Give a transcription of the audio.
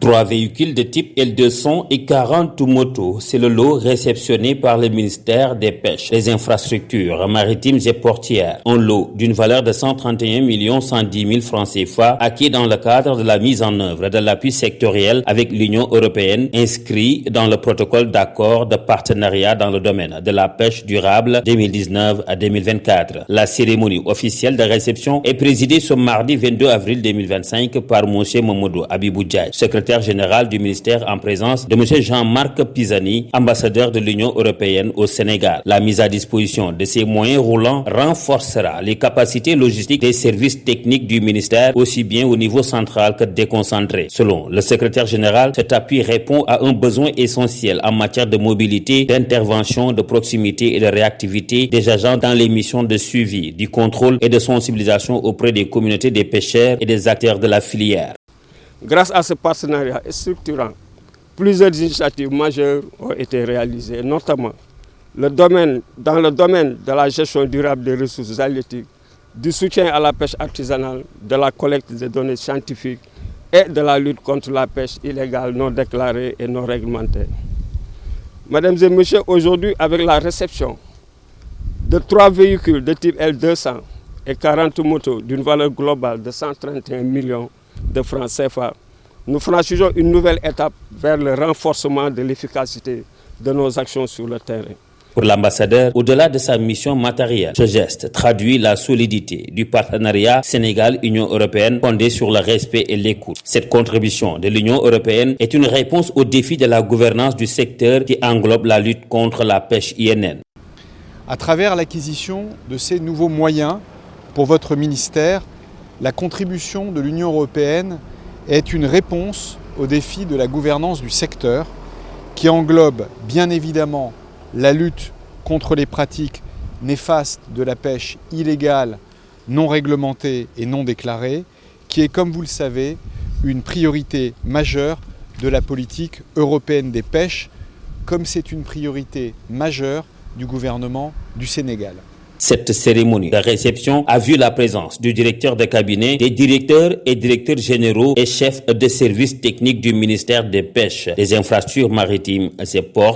3 véhicules de type L200 et 40 motos, c'est le lot réceptionné par le ministère des Pêches, des Infrastructures maritimes et portières. Un lot d'une valeur de 131 110 000 francs CFA acquis dans le cadre de la mise en œuvre de l'appui sectoriel avec l'Union européenne inscrit dans le protocole d'accord de partenariat dans le domaine de la pêche durable 2019 à 2024. La cérémonie officielle de réception est présidée ce mardi 22 avril 2025 par M. Mamadou Abibou Diaye, secrétaire général du ministère en présence de M. Jean-Marc Pisani, ambassadeur de l'Union européenne au Sénégal. La mise à disposition de ces moyens roulants renforcera les capacités logistiques des services techniques du ministère, aussi bien au niveau central que déconcentré. Selon le secrétaire général, cet appui répond à un besoin essentiel en matière de mobilité, d'intervention, de proximité et de réactivité des agents dans les missions de suivi, du contrôle et de sensibilisation auprès des communautés des pêcheurs et des acteurs de la filière. Grâce à ce partenariat structurant, plusieurs initiatives majeures ont été réalisées, notamment dans le domaine de la gestion durable des ressources halieutiques, du soutien à la pêche artisanale, de la collecte des données scientifiques et de la lutte contre la pêche illégale non déclarée et non réglementée. Mesdames et messieurs, aujourd'hui, avec la réception de 3 véhicules de type L200 et 40 motos d'une valeur globale de 131 millions de francs CFA, nous franchissons une nouvelle étape vers le renforcement de l'efficacité de nos actions sur le terrain. Pour l'ambassadeur, au-delà de sa mission matérielle, ce geste traduit la solidité du partenariat Sénégal-Union européenne fondé sur le respect et l'écoute. Cette contribution de l'Union européenne est une réponse au défi de la gouvernance du secteur qui englobe la lutte contre la pêche INN. À travers l'acquisition de ces nouveaux moyens pour votre ministère, la contribution de l'Union européenne est une réponse au défi de la gouvernance du secteur qui englobe bien évidemment la lutte contre les pratiques néfastes de la pêche illégale, non réglementée et non déclarée, qui est, comme vous le savez, une priorité majeure de la politique européenne des pêches, comme c'est une priorité majeure du gouvernement du Sénégal. Cette cérémonie de réception a vu la présence du directeur de cabinet, des directeurs et directeurs généraux et chefs de services techniques du ministère des Pêches, des Infrastructures maritimes et ports,